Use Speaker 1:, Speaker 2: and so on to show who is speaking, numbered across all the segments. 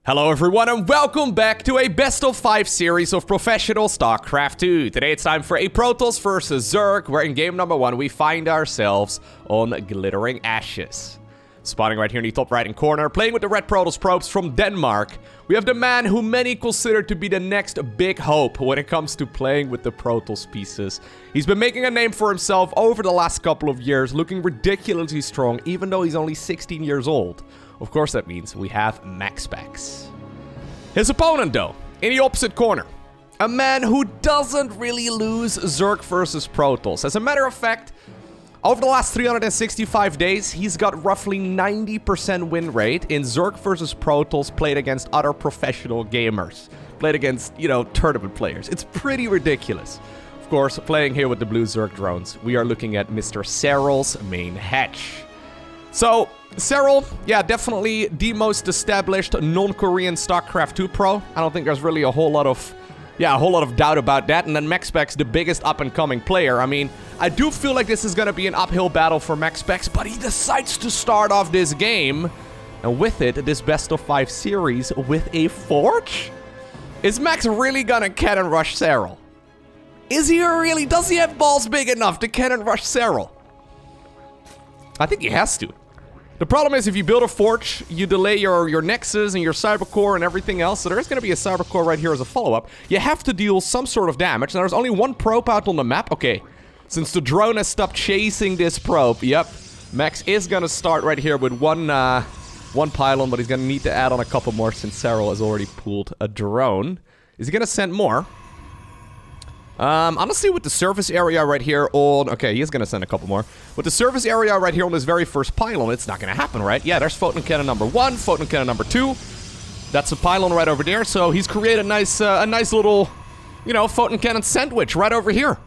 Speaker 1: Hello everyone and welcome back to a best-of-5 series of professional StarCraft 2. Today it's time for a Protoss versus Zerg, where in game number 1 we find ourselves on Glittering Ashes. Spawning right here in the top right-hand corner, playing with the red Protoss probes from Denmark, we have the man who many consider to be the next big hope when it comes to playing with the Protoss pieces. He's been making a name for himself over the last couple of years, looking ridiculously strong even though he's only 16 years old. Of course that means we have MaxPax. His opponent though, in the opposite corner, a man who doesn't really lose Zerg versus Protoss. As a matter of fact, over the last 365 days, he's got roughly 90% win rate in Zerg versus Protoss played against other professional gamers. Played against, tournament players. It's pretty ridiculous. Of course, playing here with the blue Zerg drones, we are looking at Mr. Serral's main hatch. So, Serral, yeah, definitely the most established non-Korean StarCraft 2 pro. I don't think there's really a whole lot of doubt about that. And then MaxPax, the biggest up-and-coming player. I mean, I do feel like this is going to be an uphill battle for MaxPax, but he decides to start off this game. And with it, this best-of-5 series with a Forge? Is Max really going to cannon rush Serral? Is he really? Does he have balls big enough to cannon rush Serral? I think he has to. The problem is if you build a Forge, you delay your Nexus and your Cybercore and everything else, so there's going to be a Cybercore right here as a follow-up. You have to deal some sort of damage. Now, there's only one probe out on the map. Okay, since the drone has stopped chasing this probe, yep, Max is going to start right here with one pylon, but he's going to need to add on a couple more since Serral has already pulled a drone. Is he going to send more? Honestly, with the surface area right here on... Okay, he is going to send a couple more. With the surface area right here on this very first pylon, it's not going to happen, right? Yeah, there's photon cannon number 1, photon cannon number 2. That's a pylon right over there, so he's created a nice little, photon cannon sandwich right over here.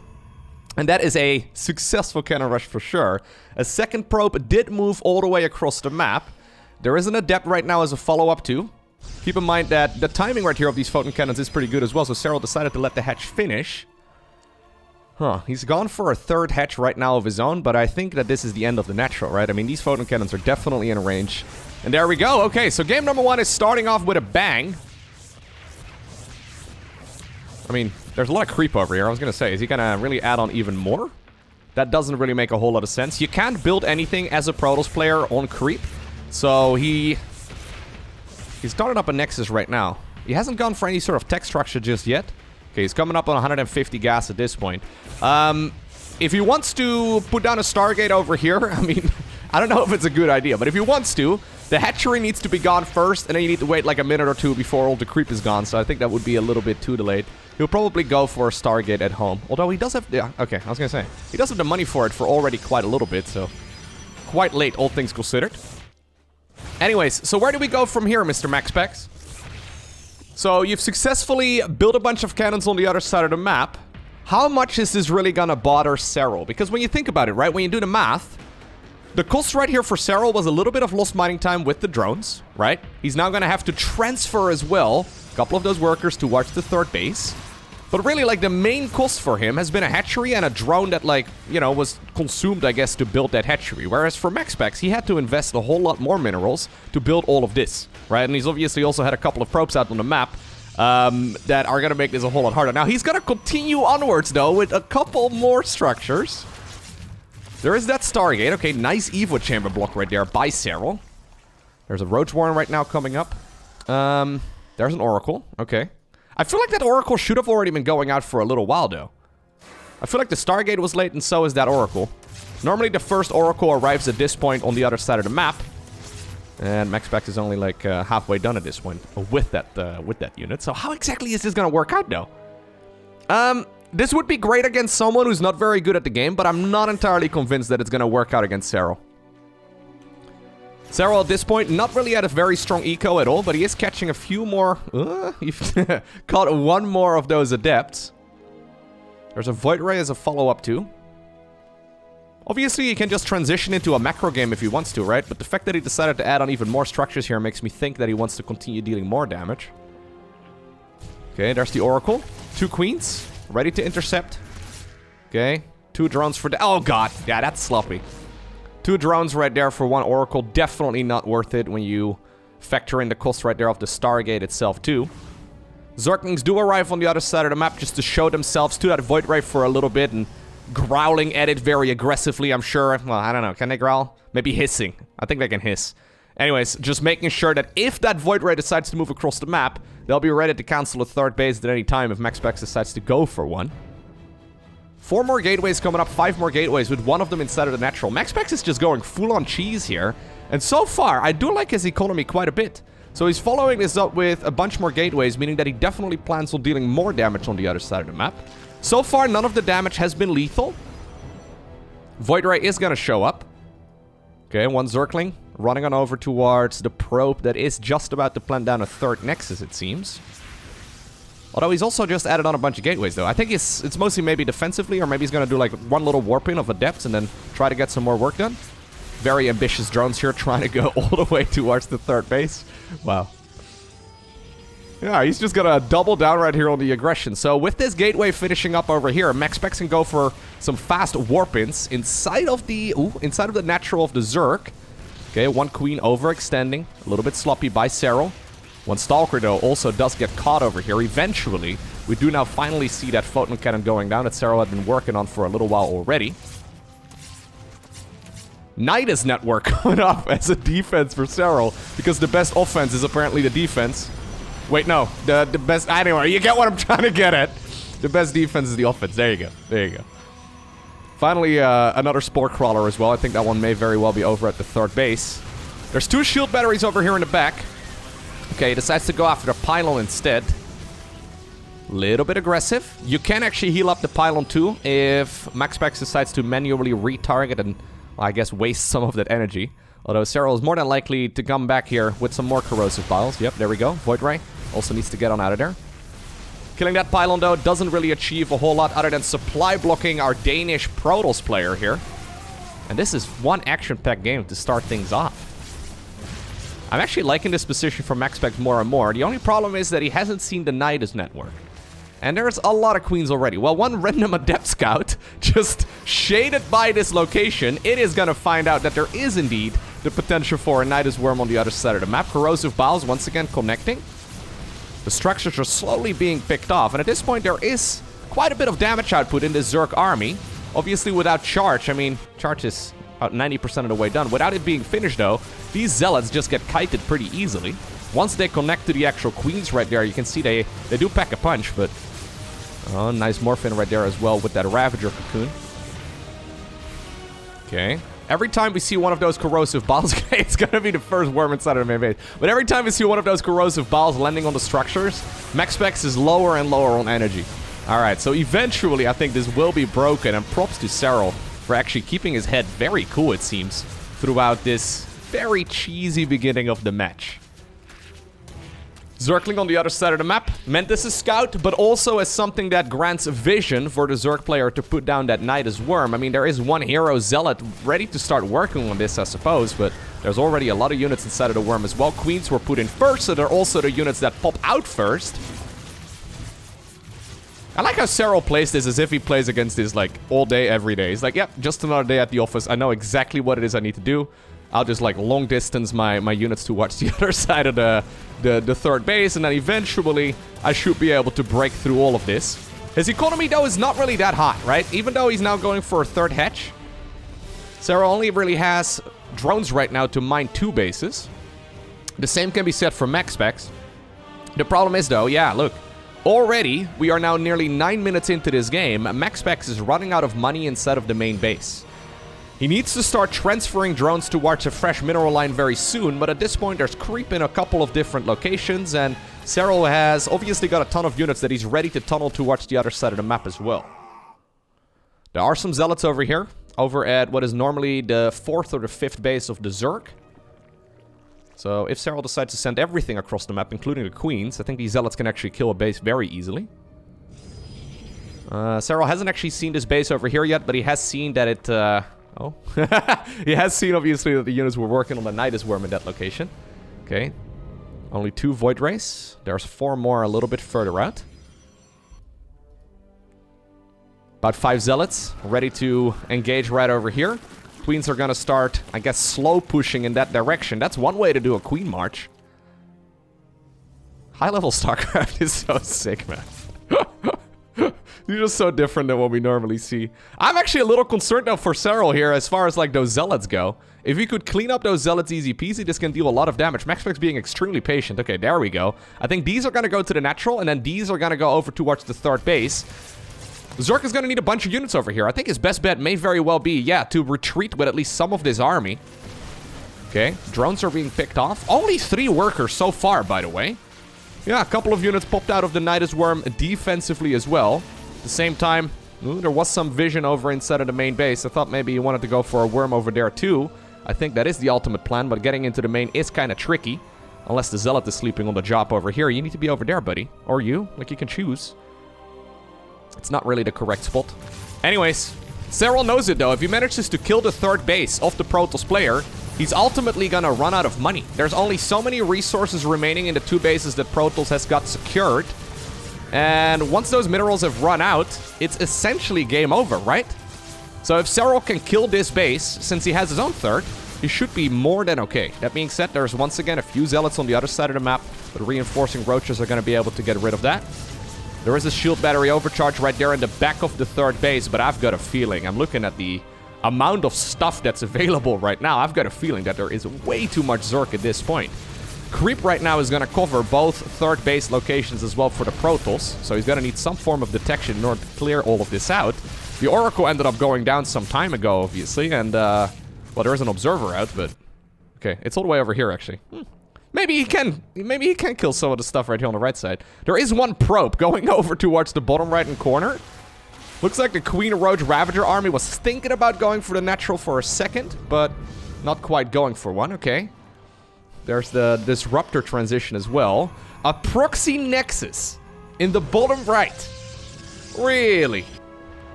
Speaker 1: And that is a successful cannon rush for sure. A second probe did move all the way across the map. There is an adept right now as a follow-up too. Keep in mind that the timing right here of these photon cannons is pretty good as well, so Serral decided to let the hatch finish. Huh, he's gone for a third hatch right now of his own, but I think that this is the end of the natural, right? I mean, these photon cannons are definitely in range. And there we go. Okay, so game number 1 is starting off with a bang. I mean, there's a lot of creep over here. I was going to say, is he going to really add on even more? That doesn't really make a whole lot of sense. You can't build anything as a Protoss player on creep. So he's started up a Nexus right now. He hasn't gone for any sort of tech structure just yet. Okay, he's coming up on 150 gas at this point. If he wants to put down a Stargate over here, I mean, I don't know if it's a good idea, but if he wants to, the hatchery needs to be gone first, and then you need to wait like a minute or two before all the creep is gone, so I think that would be a little bit too delayed. He'll probably go for a Stargate at home, although he does have... Yeah, okay, I was gonna say. He does have the money for it for already quite a little bit, so... Quite late, all things considered. Anyways, so where do we go from here, Mr. MaxPax? So you've successfully built a bunch of cannons on the other side of the map. How much is this really gonna bother Serral? Because when you think about it, right, when you do the math, the cost right here for Serral was a little bit of lost mining time with the drones, right? He's now gonna have to transfer as well a couple of those workers to watch the third base. But really, like, the main cost for him has been a hatchery and a drone that, like, was consumed, I guess, to build that hatchery. Whereas for MaxPax, he had to invest a whole lot more minerals to build all of this, right? And he's obviously also had a couple of probes out on the map that are going to make this a whole lot harder. Now, he's going to continue onwards, though, with a couple more structures. There is that Stargate. Okay, nice Evo chamber block right there by Serral. There's a Roach Warren right now coming up. There's an Oracle. Okay. I feel like that Oracle should have already been going out for a little while, though. I feel like the Stargate was late, and so is that Oracle. Normally, the first Oracle arrives at this point on the other side of the map. And MaxPax is only, like, halfway done at this point with that unit. So how exactly is this going to work out, though? This would be great against someone who's not very good at the game, but I'm not entirely convinced that it's going to work out against Serral. Serral at this point, not really at a very strong eco at all, but he is catching a few more... he caught one more of those adepts. There's a Void Ray as a follow-up too. Obviously, he can just transition into a macro game if he wants to, right? But the fact that he decided to add on even more structures here makes me think that he wants to continue dealing more damage. Okay, there's the Oracle. 2 queens, ready to intercept. Okay, 2 drones for... Oh, God. Yeah, that's sloppy. 2 drones right there for 1 Oracle. Definitely not worth it when you factor in the cost right there of the Stargate itself too. Zerglings do arrive on the other side of the map just to show themselves to that Void Ray for a little bit and growling at it very aggressively, I'm sure. Well, I don't know. Can they growl? Maybe hissing. I think they can hiss. Anyways, just making sure that if that Void Ray decides to move across the map, they'll be ready to cancel a third base at any time if MaxPax decides to go for one. 4 more gateways coming up, 5 more gateways with one of them inside of the natural. MaxPax is just going full on cheese here. And so far, I do like his economy quite a bit. So he's following this up with a bunch more gateways, meaning that he definitely plans on dealing more damage on the other side of the map. So far, none of the damage has been lethal. Void Ray is going to show up. Okay, one Zergling running on over towards the probe that is just about to plant down a third Nexus, it seems. Although he's also just added on a bunch of gateways, though. I think it's mostly maybe defensively, or maybe he's going to do like one little warping of Adepts and then try to get some more work done. Very ambitious drones here, trying to go all the way towards the third base. Wow. Yeah, he's just gonna double down right here on the aggression. So with this gateway finishing up over here, MaxPax can go for some fast warp-ins inside of the natural of the Zerg. Okay, one Queen overextending, a little bit sloppy by Serral. One Stalker, though, also does get caught over here. Eventually, we do now finally see that photon cannon going down that Serral had been working on for a little while already. Nidus network coming up as a defense for Serral, because the best offense is apparently the defense. Wait, no. The best... Anyway, you get what I'm trying to get at. The best defense is the offense. There you go. There you go. Finally, another Spore Crawler as well. I think that one may very well be over at the third base. There's 2 shield batteries over here in the back. Okay, he decides to go after the pylon instead. Little bit aggressive. You can actually heal up the pylon too if MaxPax decides to manually retarget and, well, I guess, waste some of that energy. Although Serral is more than likely to come back here with some more corrosive piles. Yep, there we go. Void Ray also needs to get on out of there. Killing that pylon, though, doesn't really achieve a whole lot other than supply blocking our Danish Protoss player here. And this is one action-packed game to start things off. I'm actually liking this position for MaxPax more and more. The only problem is that he hasn't seen the Nidus network. And there's a lot of queens already. Well, one random Adept Scout just shaded by this location. It is going to find out that there is indeed the potential for a Nidus Worm on the other side of the map. Corrosive Biles once again connecting. The structures are slowly being picked off. And at this point, there is quite a bit of damage output in this Zerg army. Obviously, without Charge. I mean, Charge is about 90% of the way done. Without it being finished, though, these Zealots just get kited pretty easily. Once they connect to the actual queens right there, you can see they do pack a punch, but... Oh, nice Morphin right there as well with that Ravager cocoon. Okay. Every time we see one of those corrosive balls, it's gonna be the first worm inside of the main base. But every time we see one of those corrosive balls landing on the structures, MaxPax is lower and lower on energy. Alright, so eventually I think this will be broken, and props to Serral for actually keeping his head very cool, it seems, throughout this very cheesy beginning of the match. Zergling on the other side of the map, meant as a scout, but also as something that grants vision for the Zerg player to put down that Nidus Worm. I mean, there is one hero Zealot ready to start working on this, I suppose, but there's already a lot of units inside of the Worm as well. Queens were put in first, so they're also the units that pop out first. I like how Serral plays this as if he plays against this, like, all day, every day. He's like, yep, just another day at the office. I know exactly what it is I need to do. I'll just, like, long distance my units towards the other side of the third base, and then eventually I should be able to break through all of this. His economy, though, is not really that hot, right? Even though he's now going for a third hatch. Serral only really has drones right now to mine 2 bases. The same can be said for MaxPax. The problem is, though, yeah, look. Already, we are now nearly 9 minutes into this game. MaxPax is running out of money inside of the main base. He needs to start transferring drones towards a fresh mineral line very soon, but at this point there's creep in a couple of different locations, and Serral has obviously got a ton of units that he's ready to tunnel towards the other side of the map as well. There are some Zealots over here, over at what is normally the 4th or the 5th base of the Zerg. So if Serral decides to send everything across the map, including the queens, I think these Zealots can actually kill a base very easily. Serral hasn't actually seen this base over here yet, but he has seen that it... Oh. He has seen, obviously, that the units were working on the Nidus Worm in that location. Okay. Only 2 Void Rays. There's 4 more a little bit further out. About 5 Zealots ready to engage right over here. Queens are gonna start, I guess, slow pushing in that direction. That's one way to do a Queen March. High-level StarCraft is so sick, man. You're just so different than what we normally see. I'm actually a little concerned though for Serral here as far as like those zealots go. If we could clean up those zealots easy peasy, this can deal a lot of damage. MaxPax being extremely patient. Okay, there we go. I think these are going to go to the natural, and then these are going to go over towards the third base. Zerg is going to need a bunch of units over here. I think his best bet may very well be, yeah, to retreat with at least some of this army. Okay, drones are being picked off. Only 3 workers so far, by the way. Yeah, a couple of units popped out of the Nidus Worm defensively as well. At the same time, there was some vision over inside of the main base. I thought maybe you wanted to go for a worm over there too. I think that is the ultimate plan, but getting into the main is kind of tricky. Unless the Zealot is sleeping on the job over here. You need to be over there, buddy. Or you. Like, you can choose. It's not really the correct spot. Anyways, Serral knows it though. If he manages to kill the third base of the Protoss player, he's ultimately gonna run out of money. There's only so many resources remaining in the 2 bases that Protoss has got secured. And once those minerals have run out, it's essentially game over, right? So if Serral can kill this base, since he has his own third, he should be more than okay. That being said, there's once again a few zealots on the other side of the map, but reinforcing roaches are going to be able to get rid of that. There is a shield battery overcharge right there in the back of the third base, but I've got a feeling, I'm looking at the amount of stuff that's available right now, I've got a feeling that there is way too much Zerg at this point. Creep right now is going to cover both third base locations as well for the Protoss, so he's going to need some form of detection in order to clear all of this out. The Oracle ended up going down some time ago, obviously, and, well, there is an observer out, but... Okay, it's all the way over here, actually. Maybe he can kill some of the stuff right here on the right side. There is one probe going over towards the bottom right-hand corner. Looks like the Queen Roach Ravager army was thinking about going for the natural for a second, but not quite going for one, okay. There's the Disruptor transition as well. A proxy nexus in the bottom right. Really?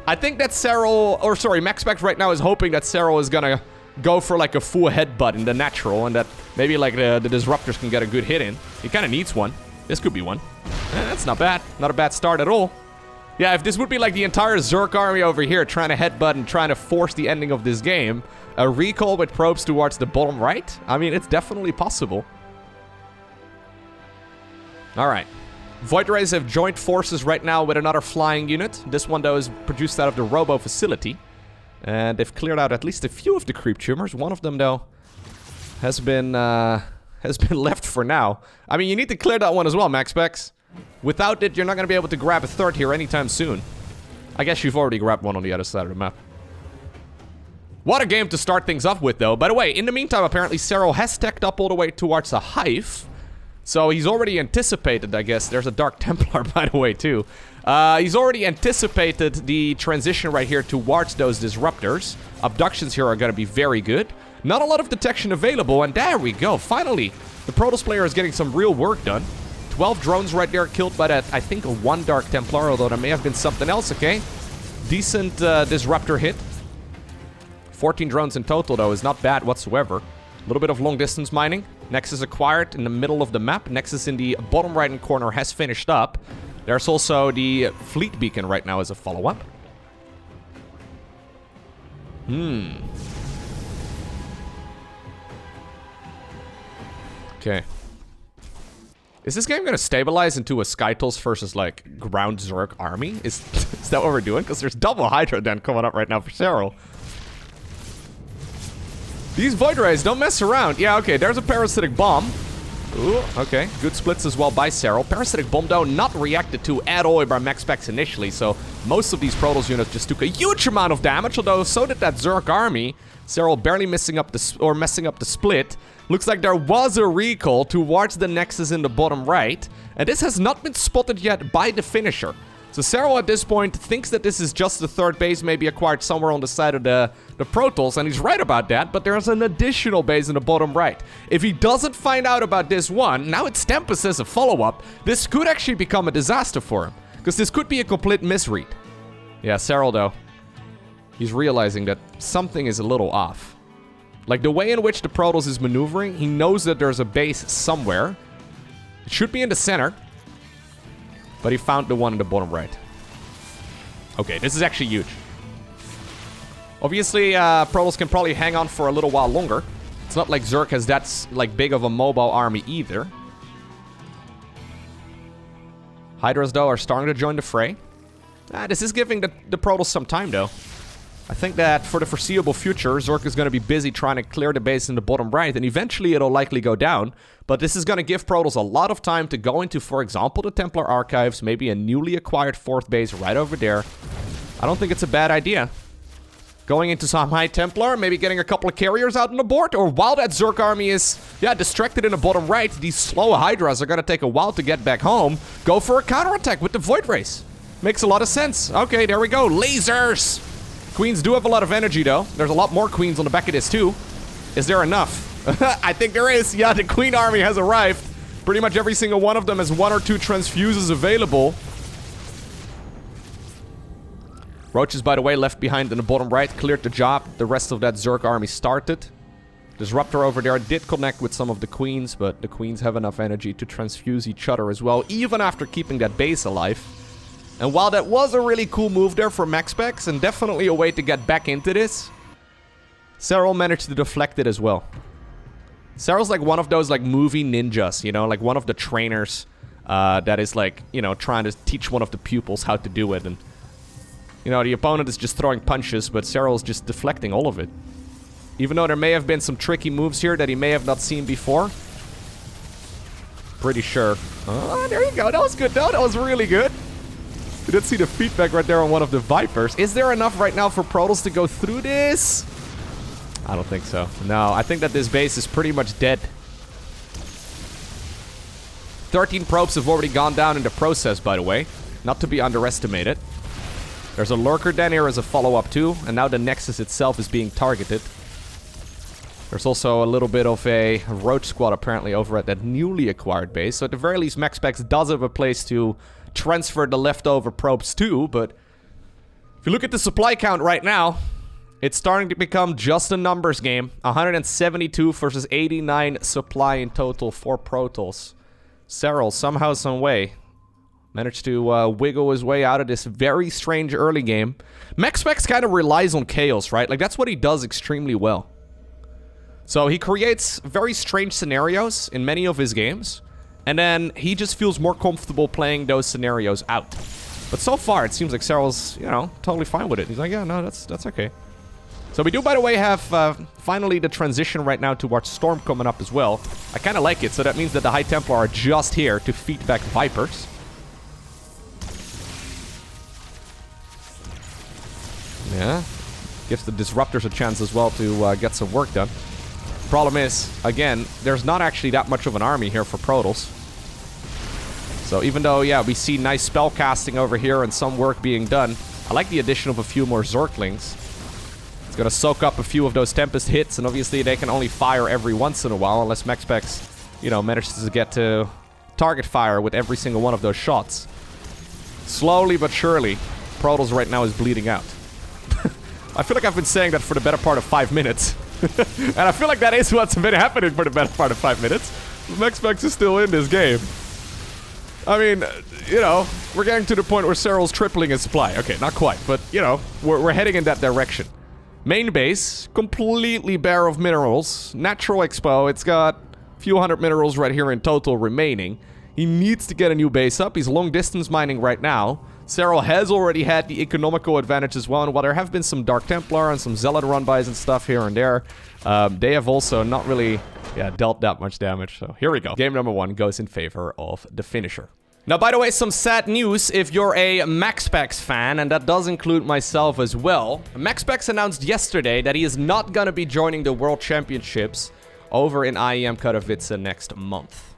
Speaker 1: I think that Serral, or sorry, MaxPax right now is hoping that Serral is gonna go for like a full headbutt in the natural and that maybe like the Disruptors can get a good hit in. He kind of needs one. This could be one. That's not bad. Not a bad start at all. Yeah, if this would be like the entire Zerg army over here trying to headbutt and trying to force the ending of this game, a recall with probes towards the bottom right, I mean, it's definitely possible. Alright. Void Rays have joined forces right now with another flying unit. This one, though, is produced out of the Robo facility. And they've cleared out at least a few of the creep tumors. One of them, though, has been left for now. I mean, you need to clear that one as well, MaxPax. Without it, you're not going to be able to grab a third here anytime soon. I guess you've already grabbed one on the other side of the map. What a game to start things off with, though. By the way, in the meantime, apparently Serral has stacked up all the way towards the hive. So he's already anticipated, I guess. There's a Dark Templar, by the way, too. He's already anticipated the transition right here towards those Disruptors. Abductions here are going to be very good. Not a lot of detection available, and there we go. Finally, the Protoss player is getting some real work done. 12 drones right there killed by that, I think, 1 Dark Templar, although there may have been something else, okay? Decent Disruptor hit. 14 drones in total, though, is not bad whatsoever. A little bit of long-distance mining. Nexus acquired in the middle of the map. Nexus in the bottom right-hand corner has finished up. There's also the fleet beacon right now as a follow-up. Okay. Is this game going to stabilize into a Skytles versus, like, ground Zerg army? Is that what we're doing? Because there's double Hydra Den coming up right now for Serral. These Void Rays don't mess around. Yeah, okay, there's a Parasitic Bomb. Ooh, okay, good splits as well by Serral. Parasitic Bomb, though, not reacted to at all by MaxPax initially, so most of these Protoss units just took a huge amount of damage, although so did that Zerg army. Serral barely messing up the split. Looks like there was a recall towards the Nexus in the bottom right, and this has not been spotted yet by the finisher. So Serral at this point thinks that this is just the third base, maybe acquired somewhere on the side of the Protoss, and he's right about that, but there's an additional base in the bottom right. If he doesn't find out about this one, now it's Tempest as a follow-up, this could actually become a disaster for him, because this could be a complete misread. Yeah, Serral, though, he's realizing that something is a little off. Like, the way in which the Protoss is maneuvering, he knows that there's a base somewhere. It should be in the center. But he found the one in the bottom right. Okay, this is actually huge. Obviously, Protoss can probably hang on for a little while longer. It's not like Zerg has that, like, big of a mobile army either. Hydras, though, are starting to join the fray. This is giving the Protoss some time, though. I think that for the foreseeable future, Zerg is going to be busy trying to clear the base in the bottom right, and eventually it'll likely go down. But this is going to give Protoss a lot of time to go into, for example, the Templar Archives, maybe a newly acquired 4th base right over there. I don't think it's a bad idea. Going into some High Templar, maybe getting a couple of carriers out on the board, or while that Zerg army is, distracted in the bottom right, these slow Hydras are going to take a while to get back home. Go for a counterattack with the Void Race. Makes a lot of sense. Okay, there we go. Lasers! Queens do have a lot of energy, though. There's a lot more queens on the back of this, too. Is there enough? I think there is. Yeah, the queen army has arrived. Pretty much every single one of them has 1 or 2 transfuses available. Roaches, by the way, left behind in the bottom right, cleared the job. The rest of that Zerg army started. Disruptor over there did connect with some of the queens, but the queens have enough energy to transfuse each other as well, even after keeping that base alive. And while that was a really cool move there for MaxPax, and definitely a way to get back into this, Serral managed to deflect it as well. Serral's like one of those like movie ninjas, you know, like one of the trainers that is like, you know, trying to teach one of the pupils how to do it. And, you know, the opponent is just throwing punches, but Serral's just deflecting all of it. Even though there may have been some tricky moves here that he may have not seen before. Pretty sure. Oh, there you go. That was good, though. That was really good. We did see the feedback right there on one of the Vipers. Is there enough right now for Protoss to go through this? I don't think so. No, I think that this base is pretty much dead. 13 probes have already gone down in the process, by the way. Not to be underestimated. There's a lurker down here as a follow-up too, and now the Nexus itself is being targeted. There's also a little bit of a roach squad apparently over at that newly acquired base. So at the very least, MaxPax does have a place to transfer the leftover probes too, but if you look at the supply count right now, it's starting to become just a numbers game. 172 versus 89 supply in total for Protoss. Serral, somehow, some way, managed to wiggle his way out of this very strange early game. MaxPax kind of relies on chaos, right? Like, that's what he does extremely well. So he creates very strange scenarios in many of his games, and then he just feels more comfortable playing those scenarios out. But so far, it seems like Serral's, you know, totally fine with it. He's like, yeah, no, that's okay. So we do, by the way, have finally the transition right now towards Storm coming up as well. I kind of like it, so that means that the High Templar are just here to feed back Vipers. Yeah, gives the Disruptors a chance as well to get some work done. Problem is, again, there's not actually that much of an army here for Protoss. So even though, yeah, we see nice spell casting over here and some work being done, I like the addition of a few more Zerglings. It's gonna soak up a few of those Tempest hits, and obviously they can only fire every once in a while, unless MaxPax, you know, manages to get to target fire with every single one of those shots. Slowly but surely, Protoss right now is bleeding out. I feel like I've been saying that for the better part of 5 minutes. And I feel like that is what's been happening for the better part of 5 minutes. MaxPax is still in this game. I mean, you know, we're getting to the point where Serral's tripling his supply. Okay, not quite, but, you know, we're heading in that direction. Main base, completely bare of minerals. Natural expo, it's got a few hundred minerals right here in total remaining. He needs to get a new base up. He's long distance mining right now. Serral has already had the economical advantage as well, and while there have been some Dark Templar and some Zealot run-bys and stuff here and there, they have also not really, dealt that much damage. So here we go. Game number 1 goes in favor of the finisher. Now, by the way, some sad news if you're a MaxPax fan, and that does include myself as well. MaxPax announced yesterday that he is not going to be joining the World Championships over in IEM Katowice next month.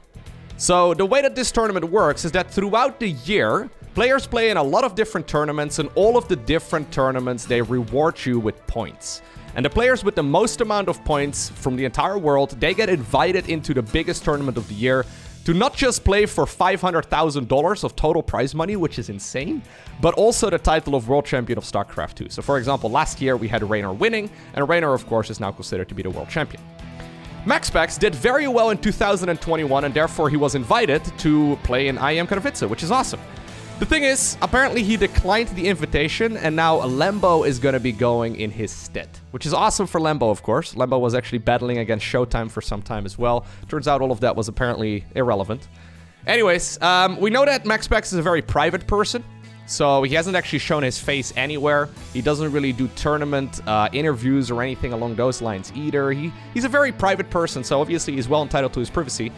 Speaker 1: So the way that this tournament works is that throughout the year, players play in a lot of different tournaments, and all of the different tournaments, they reward you with points. And the players with the most amount of points from the entire world, they get invited into the biggest tournament of the year to not just play for $500,000 of total prize money, which is insane, but also the title of World Champion of StarCraft 2. So for example, last year we had Raynor winning, and Raynor, of course, is now considered to be the World Champion. MaxPax did very well in 2021, and therefore he was invited to play in IEM Katowice, which is awesome. The thing is, apparently he declined the invitation, and now Lembo is going to be going in his stead. Which is awesome for Lembo, of course. Lembo was actually battling against Showtime for some time as well. Turns out all of that was apparently irrelevant. Anyways, we know that MaxPax is a very private person. So he hasn't actually shown his face anywhere. He doesn't really do tournament interviews or anything along those lines either. He's a very private person, so obviously he's well entitled to his privacy.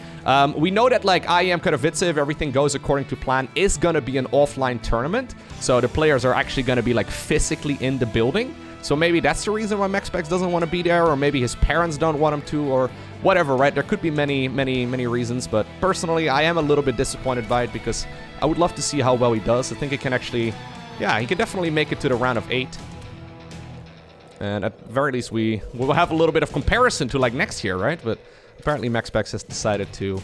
Speaker 1: We know that like IEM Katowice, if everything goes according to plan, is gonna be an offline tournament. So the players are actually gonna be like physically in the building. So maybe that's the reason why MaxPax doesn't want to be there, or maybe his parents don't want him to, or whatever, right? There could be many reasons, but personally, I am a little bit disappointed by it because I would love to see how well he does. I think he can actually, yeah, he can definitely make it to the round of 8. And at the very least, we will have a little bit of comparison to like next year, right? But apparently MaxPax has decided to,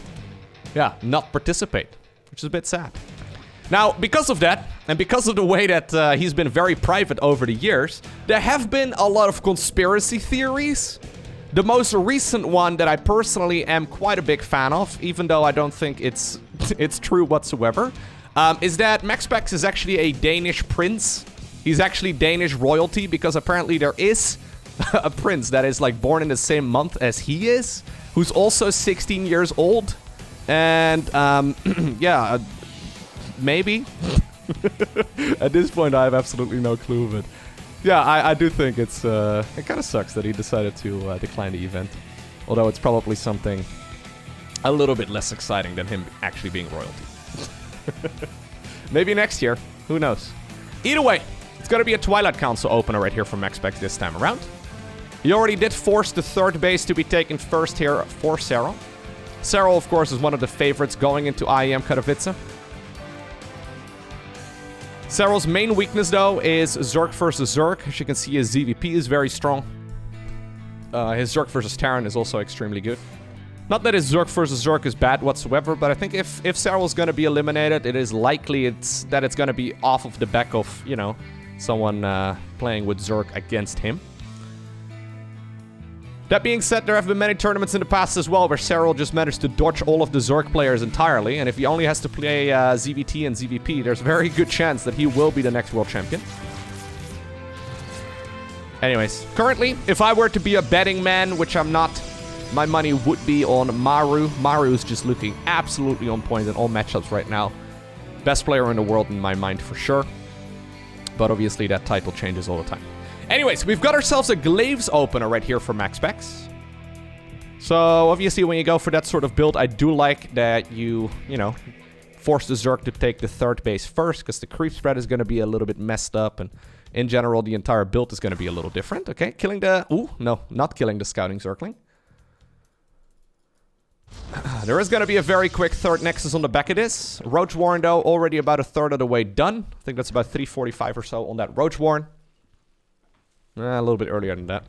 Speaker 1: yeah, not participate, which is a bit sad. Now, because of that, and because of the way that he's been very private over the years, there have been a lot of conspiracy theories. The most recent one that I personally am quite a big fan of, even though I don't think it's true whatsoever, is that MaxPax is actually a Danish prince. He's actually Danish royalty, because apparently there is a prince that is like born in the same month as he is, who's also 16 years old. And, yeah... maybe. At this point, I have absolutely no clue, but yeah, I do think it's it kind of sucks that he decided to decline the event. Although it's probably something a little bit less exciting than him actually being royalty. Maybe next year. Who knows? Either way, it's going to be a Twilight Council opener right here for MaxPax this time around. He already did force the third base to be taken first here for Serral. Serral, of course, is one of the favorites going into IEM Katowice. Serral's main weakness, though, is Zerg versus Zerg. As you can see, his ZVP is very strong. His Zerg versus Terran is also extremely good. Not that his Zerg versus Zerg is bad whatsoever, but I think if Serral is going to be eliminated, it is likely that it's going to be off of the back of, you know, someone playing with Zerg against him. That being said, there have been many tournaments in the past as well where Serral just managed to dodge all of the Zerg players entirely, and if he only has to play ZVT and ZVP, there's a very good chance that he will be the next world champion. Anyways, currently, if I were to be a betting man, which I'm not, my money would be on Maru. Maru is just looking absolutely on point in all matchups right now. Best player in the world in my mind for sure, but obviously that title changes all the time. Anyways, we've got ourselves a Glaives opener right here for MaxPax. So, obviously, when you go for that sort of build, I do like that you know, force the Zerg to take the third base first, because the creep spread is going to be a little bit messed up, and in general, the entire build is going to be a little different. Okay, killing the... Ooh, no, not killing the Scouting Zergling. There is going to be a very quick third Nexus on the back of this. Roach Warren, though, already about a third of the way done. I think that's about 345 or so on that Roach Warren. A little bit earlier than that.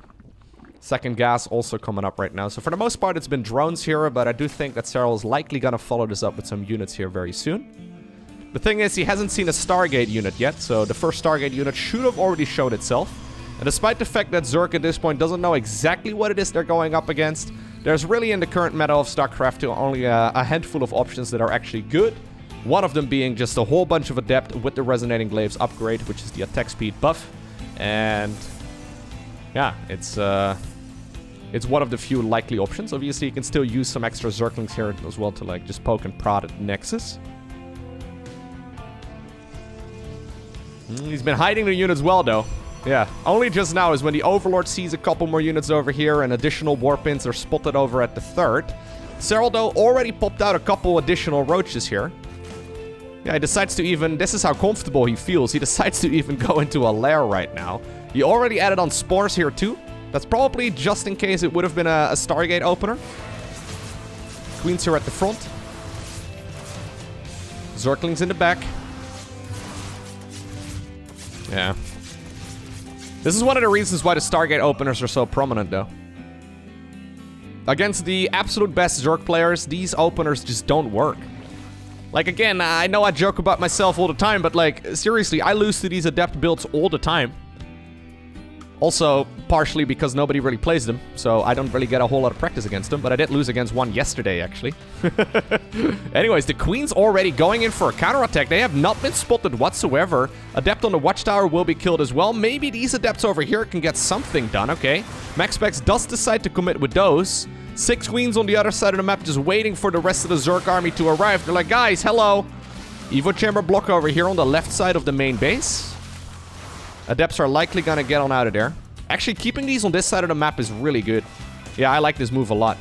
Speaker 1: Second gas also coming up right now. So for the most part, it's been drones here, but I do think that Serral is likely going to follow this up with some units here very soon. The thing is, he hasn't seen a Stargate unit yet, so the first Stargate unit should have already showed itself. And despite the fact that Zerg at this point doesn't know exactly what it is they're going up against, there's really in the current meta of StarCraft only a handful of options that are actually good. One of them being just a whole bunch of Adept with the Resonating Glaives upgrade, which is the attack speed buff. And... yeah, it's one of the few likely options. Obviously, you can still use some extra Zerglings here as well to like just poke and prod at Nexus. He's been hiding the units well, though. Yeah, only just now is when the Overlord sees a couple more units over here and additional warpins are spotted over at the third. Serral, though, already popped out a couple additional roaches here. Yeah, he decides to even... this is how comfortable he feels. He decides to even go into a lair right now. He already added on spores here too. That's probably just in case it would have been a Stargate opener. Queens here at the front. Zerglings in the back. Yeah. This is one of the reasons why the Stargate openers are so prominent, though. Against the absolute best Zerg players, these openers just don't work. Like, again, I know I joke about myself all the time, but, like, seriously, I lose to these Adept builds all the time. Also, partially because nobody really plays them, so I don't really get a whole lot of practice against them, but I did lose against one yesterday, actually. Anyways, the Queen's already going in for a counterattack. They have not been spotted whatsoever. Adept on the Watchtower will be killed as well. Maybe these Adepts over here can get something done, okay. MaxPax does decide to commit with those. 6 queens on the other side of the map just waiting for the rest of the Zerg army to arrive. They're like, guys, hello. Evo chamber block over here on the left side of the main base. Adepts are likely gonna get on out of there. Actually, keeping these on this side of the map is really good. Yeah, I like this move a lot.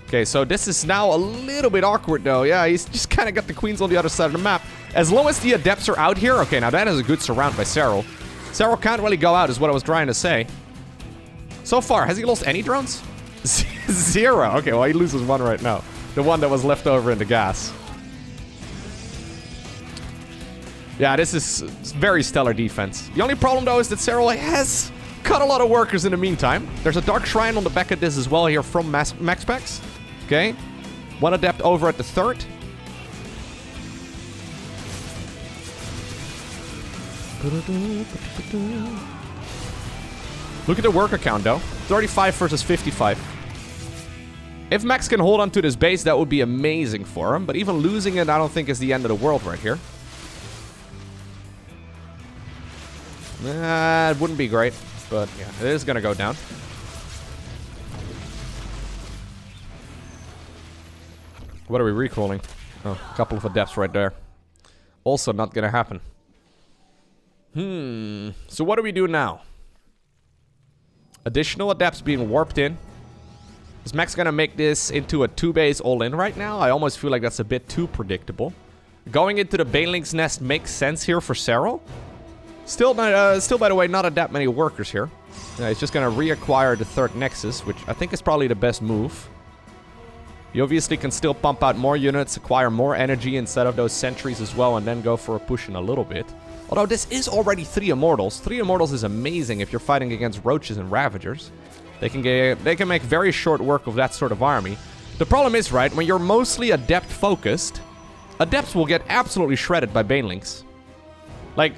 Speaker 1: Okay, so this is now a little bit awkward, though. Yeah, he's just kind of got the queens on the other side of the map. As long as the adepts are out here... Okay, now that is a good surround by Serral. Serral can't really go out, is what I was trying to say. So far, has he lost any drones? 0. Okay, well, he loses 1 right now. The one that was left over in the gas. Yeah, this is very stellar defense. The only problem, though, is that Serral has cut a lot of workers in the meantime. There's a Dark Shrine on the back of this as well here from MaxPax. Okay. 1 adept over at the 3rd. Look at the worker count, though. 35 versus 55. If Max can hold on to this base, that would be amazing for him. But even losing it, I don't think is the end of the world right here. It wouldn't be great. But, yeah, it is going to go down. What are we recalling? Oh, a couple of adepts right there. Also not going to happen. So what do we do now? Additional adepts being warped in. Is Max going to make this into a 2-base all-in right now? I almost feel like that's a bit too predictable. Going into the Baneling's Nest makes sense here for Serral. Still, by the way, not that many workers here. He's just going to reacquire the 3rd Nexus, which I think is probably the best move. You obviously can still pump out more units, acquire more energy instead of those sentries as well, and then go for a push in a little bit. Although this is already 3 Immortals. 3 Immortals is amazing if you're fighting against Roaches and Ravagers. They can make very short work of that sort of army. The problem is, right, when you're mostly Adept-focused, Adepts will get absolutely shredded by Banelings. Like,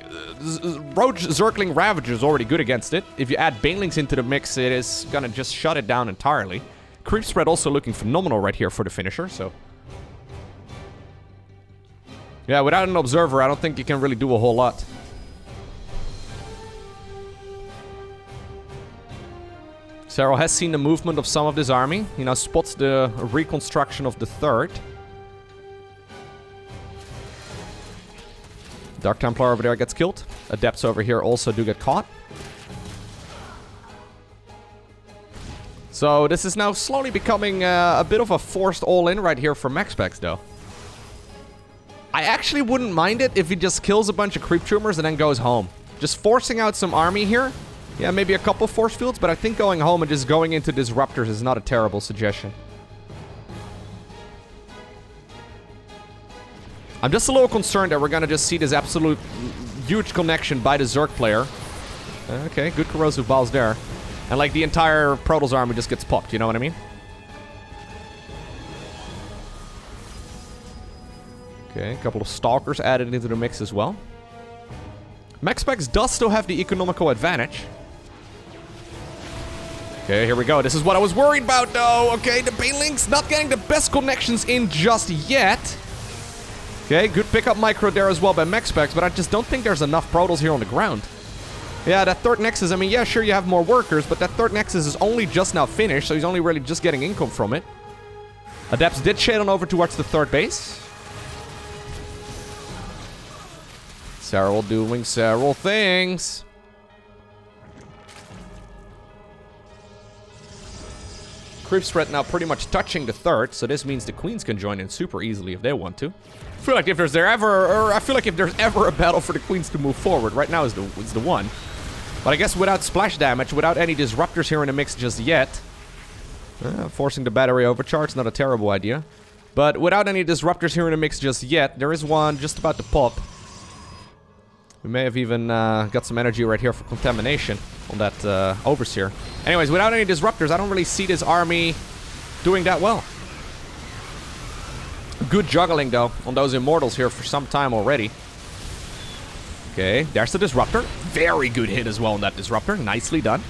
Speaker 1: Roach Zergling Ravager is already good against it. If you add Banelings into the mix, it is gonna just shut it down entirely. Creep spread also looking phenomenal right here for the finisher, so... Yeah, without an observer, I don't think you can really do a whole lot. Serral has seen the movement of some of this army. He now spots the reconstruction of the 3rd. Dark Templar over there gets killed. Adepts over here also do get caught. So this is now slowly becoming a bit of a forced all-in right here for MaxPax, though. I actually wouldn't mind it if he just kills a bunch of creep tumors and then goes home. Just forcing out some army here. Yeah, maybe a couple force fields, but I think going home and just going into disruptors is not a terrible suggestion. I'm just a little concerned that we're gonna just see this absolute huge connection by the Zerg player. Okay, good corrosive balls there. And like the entire Protoss army just gets popped, you know what I mean? Okay, a couple of Stalkers added into the mix as well. MaxPax does still have the economical advantage. Okay, here we go. This is what I was worried about, though. Okay, the Banelings not getting the best connections in just yet. Okay, good pickup micro there as well by MaxPax, but I just don't think there's enough Protoss here on the ground. Yeah, that 3rd Nexus, I mean, yeah, sure, you have more workers, but that 3rd Nexus is only just now finished, so he's only really just getting income from it. Adepts did shade on over towards the 3rd base. Serral doing Serral things. Creep spread now pretty much touching the 3rd, so this means the queens can join in super easily if they want to. I feel like if there's ever a battle for the queens to move forward, right now is the one. But I guess without splash damage, without any disruptors here in the mix just yet, forcing the battery overcharge, not a terrible idea. But without any disruptors here in the mix just yet, there is one just about to pop. We may have even got some energy right here for contamination on that Overseer. Anyways, without any disruptors, I don't really see this army doing that well. Good juggling, though, on those Immortals here for some time already. Okay, there's the Disruptor. Very good hit as well on that Disruptor. Nicely done.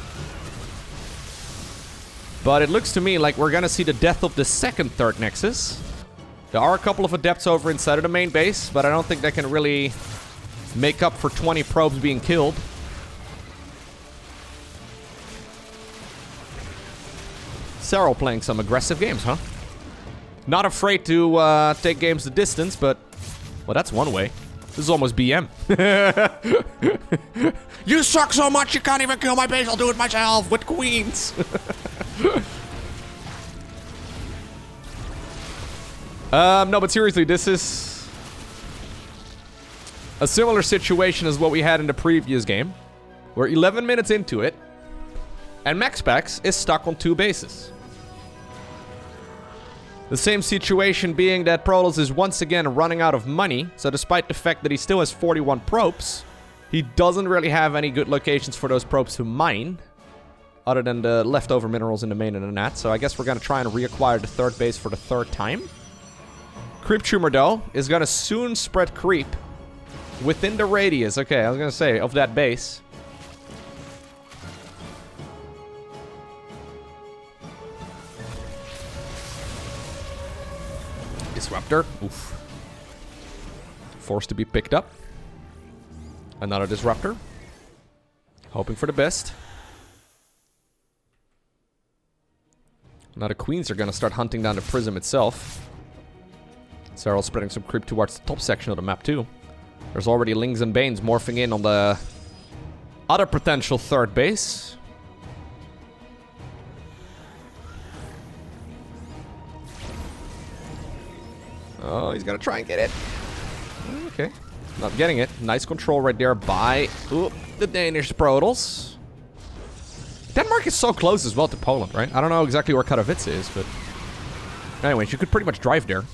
Speaker 1: But it looks to me like we're going to see the death of the 2nd 3rd Nexus. There are a couple of Adepts over inside of the main base, but I don't think they can really make up for 20 probes being killed. Serral playing some aggressive games, huh? Not afraid to take games the distance, but... Well, that's one way. This is almost BM. You suck so much you can't even kill my base. I'll do it myself with queens. No, but seriously, this is a similar situation as what we had in the previous game. We're 11 minutes into it, and MaxPax is stuck on 2 bases. The same situation being that Protoss is once again running out of money, so despite the fact that he still has 41 probes, he doesn't really have any good locations for those probes to mine, other than the leftover minerals in the main and the net, so I guess we're gonna try and reacquire the 3rd base for the 3rd time. Creep Tumor, though, is gonna soon spread creep within the radius, okay, I was gonna say, of that base. Disruptor. Oof. Forced to be picked up. Another Disruptor. Hoping for the best. Now the queens are gonna start hunting down the prism itself. Serral spreading some creep towards the top section of the map too. There's already Lings and Banes morphing in on the other potential 3rd base. Oh, he's gonna try and get it. Okay. Not getting it. Nice control right there by the Danish Protoss. Denmark is so close as well to Poland, right? I don't know exactly where Katowice is, but... Anyways, you could pretty much drive there.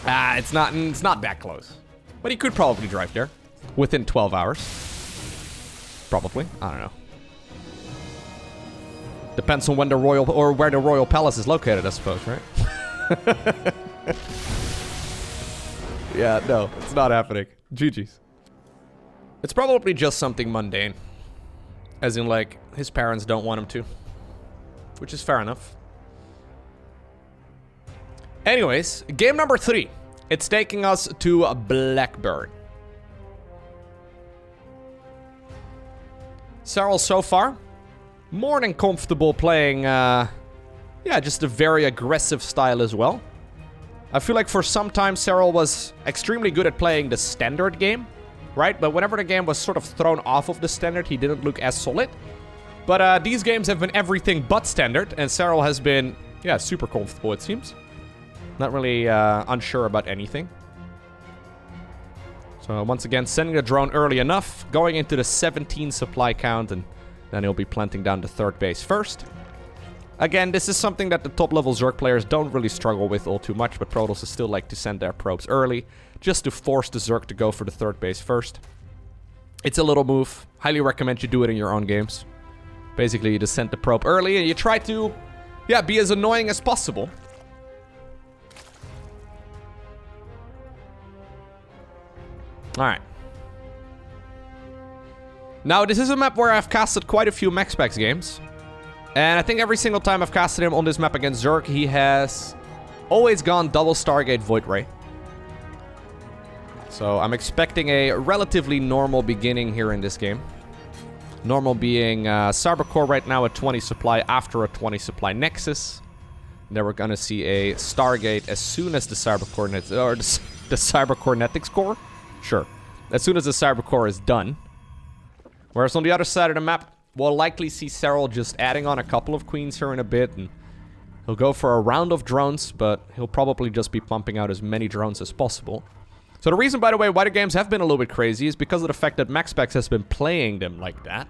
Speaker 1: It's not that close. But he could probably drive there. Within 12 hours. Probably. I don't know. Depends on when the royal... or where the royal palace is located, I suppose, right? Yeah, no, it's not happening. GG's. It's probably just something mundane. As in, like, his parents don't want him to. Which is fair enough. Anyways, game number 3. It's taking us to Blackburn. Serral so far, more than comfortable playing, yeah, just a very aggressive style as well. I feel like for some time Serral was extremely good at playing the standard game, right? But whenever the game was sort of thrown off of the standard, he didn't look as solid. But these games have been everything but standard, and Serral has been, yeah, super comfortable, it seems. Not really unsure about anything. So once again, sending the drone early enough, going into the 17 supply count, and then he'll be planting down the 3rd base first. Again, this is something that the top-level Zerg players don't really struggle with all too much, but Protoss still like to send their probes early, just to force the Zerg to go for the 3rd base first. It's a little move. Highly recommend you do it in your own games. Basically, you just send the probe early, and you try to, yeah, be as annoying as possible. Alright. Now, this is a map where I've casted quite a few MaxPax games. And I think every single time I've casted him on this map against Zerg, he has always gone double Stargate Void Ray. So I'm expecting a relatively normal beginning here in this game. Normal being Cybercore right now at 20 supply after a 20 supply Nexus. Then we're gonna see a Stargate as soon as the Cybercore or the Cybercornetics core. Sure. As soon as the Cybercore is done. Whereas on the other side of the map, we'll likely see Serral just adding on a couple of queens here in a bit, and he'll go for a round of drones, but he'll probably just be pumping out as many drones as possible. So the reason, by the way, why the games have been a little bit crazy is because of the fact that MaxPax has been playing them like that.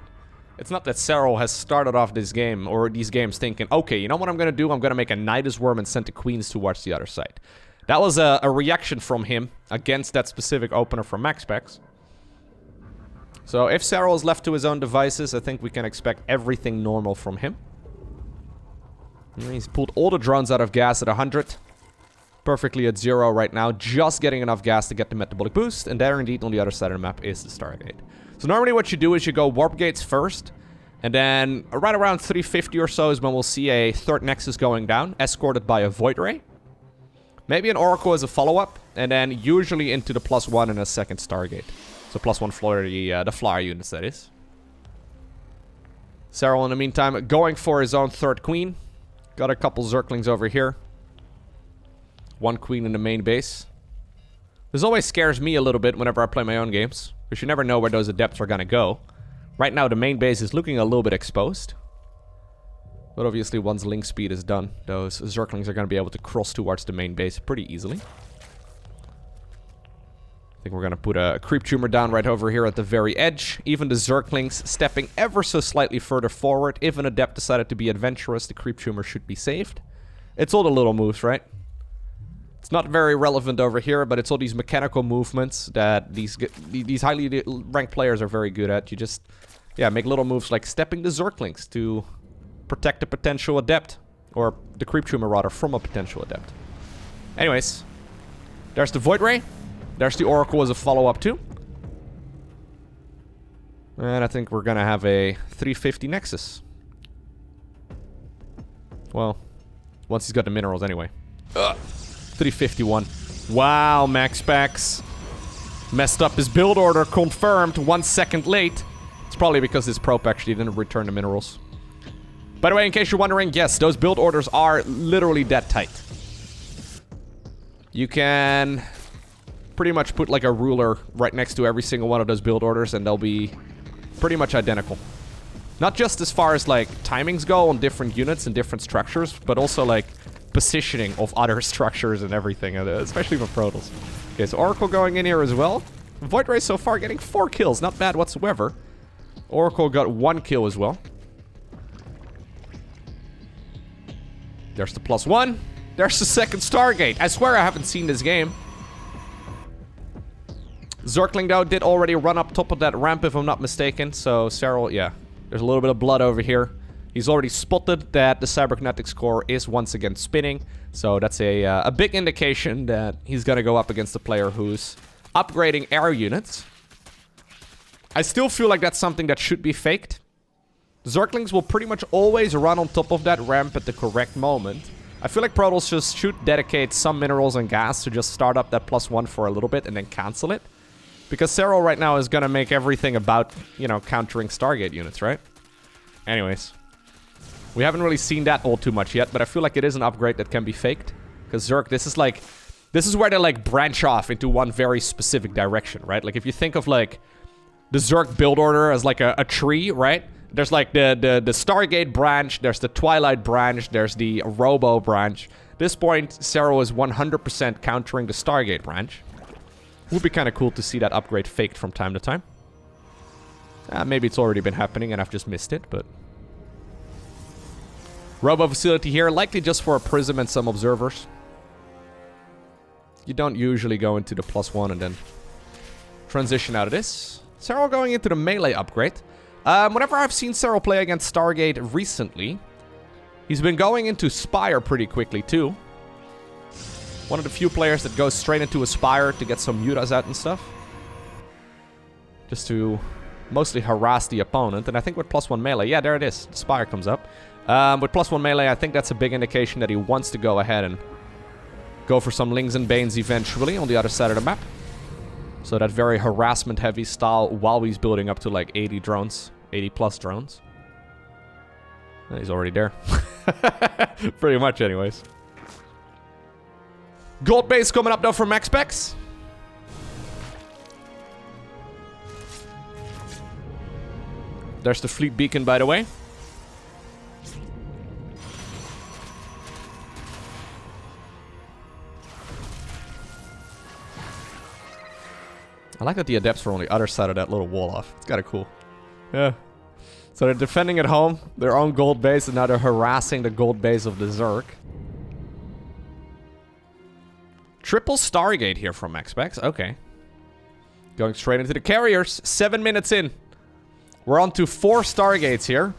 Speaker 1: It's not that Serral has started off this game, or these games thinking, okay, you know what I'm going to do? I'm going to make a Nidus Worm and send the queens towards the other side. That was a reaction from him against that specific opener from MaxPax. So if Serral is left to his own devices, I think we can expect everything normal from him. And he's pulled all the drones out of gas at 100. Perfectly at 0 right now, just getting enough gas to get the metabolic boost. And there indeed on the other side of the map is the Stargate. So normally what you do is you go warp gates first. And then right around 350 or so is when we'll see a 3rd Nexus going down, escorted by a Void Ray. Maybe an Oracle as a follow-up. And then usually into the +1 and a 2nd Stargate. So +1 flyer, the flyer units, that is. Serral, in the meantime, going for his own 3rd queen. Got a couple Zerglings over here. One queen in the main base. This always scares me a little bit whenever I play my own games, because you never know where those adepts are gonna go. Right now, the main base is looking a little bit exposed. But obviously, once link speed is done, those Zerglings are gonna be able to cross towards the main base pretty easily. I think we're gonna put a creep tumor down right over here at the very edge. Even the Zerglings stepping ever so slightly further forward. If an adept decided to be adventurous, the creep tumor should be saved. It's all the little moves, right? It's not very relevant over here, but it's all these mechanical movements that these highly ranked players are very good at. You just, yeah, make little moves like stepping the Zerglings to protect a potential adept. Or the creep tumor, rather, from a potential adept. Anyways, there's the Void Ray. There's the Oracle as a follow-up too. And I think we're gonna have a 350 Nexus. Well, once he's got the minerals anyway. 351. Wow, MaxPax messed up his build order, confirmed 1 second late. It's probably because his prop actually didn't return the minerals. By the way, in case you're wondering, yes, those build orders are literally that tight. You can pretty much put like a ruler right next to every single one of those build orders and they'll be pretty much identical. Not just as far as like timings go on different units and different structures, but also like positioning of other structures and everything, especially for Protoss. Okay, so Oracle going in here as well. Void Ray so far getting 4 kills, not bad whatsoever. Oracle got 1 kill as well. There's the +1. There's the second Stargate. I swear I haven't seen this game. Zergling, though, did already run up top of that ramp, if I'm not mistaken. So, Serral, yeah. There's a little bit of blood over here. He's already spotted that the cybernetics core is once again spinning. So, that's a big indication that he's gonna go up against a player who's upgrading air units. I still feel like that's something that should be faked. Zerglings will pretty much always run on top of that ramp at the correct moment. I feel like Protoss just should dedicate some minerals and gas to just start up that +1 for a little bit and then cancel it. Because Serral right now is gonna make everything about, you know, countering Stargate units, right? Anyways. We haven't really seen that all too much yet, but I feel like it is an upgrade that can be faked. Because Zerg, this is where they, like, branch off into one very specific direction, right? Like, if you think of, like, the Zerg build order as, like, a tree, right? There's, like, the Stargate branch, there's the Twilight branch, there's the Robo branch. At this point, Serral is 100% countering the Stargate branch. Would be kind of cool to see that upgrade faked from time to time. Maybe it's already been happening and I've just missed it, but... Robo facility here, likely just for a prism and some observers. You don't usually go into the +1 and then transition out of this. Serral going into the melee upgrade. Whenever I've seen Serral play against Stargate recently, he's been going into Spire pretty quickly too. One of the few players that goes straight into a Spire to get some mutas out and stuff. Just to mostly harass the opponent. And I think with +1 melee, yeah, there it is. The Spire comes up. With +1 melee, I think that's a big indication that he wants to go ahead and go for some Lings and Banes eventually on the other side of the map. So that very harassment-heavy style while he's building up to like 80 drones. 80+ drones. He's already there. Pretty much anyways. Gold base coming up though for MaxPax. There's the fleet beacon, by the way. I like that the adepts are on the other side of that little wall off. It's kind of cool. Yeah. So they're defending at home, their own gold base, and now they're harassing the gold base of the Zerg. Triple Stargate here from MaxPax. Okay. Going straight into the carriers. 7 minutes in. We're on to 4 Stargates here.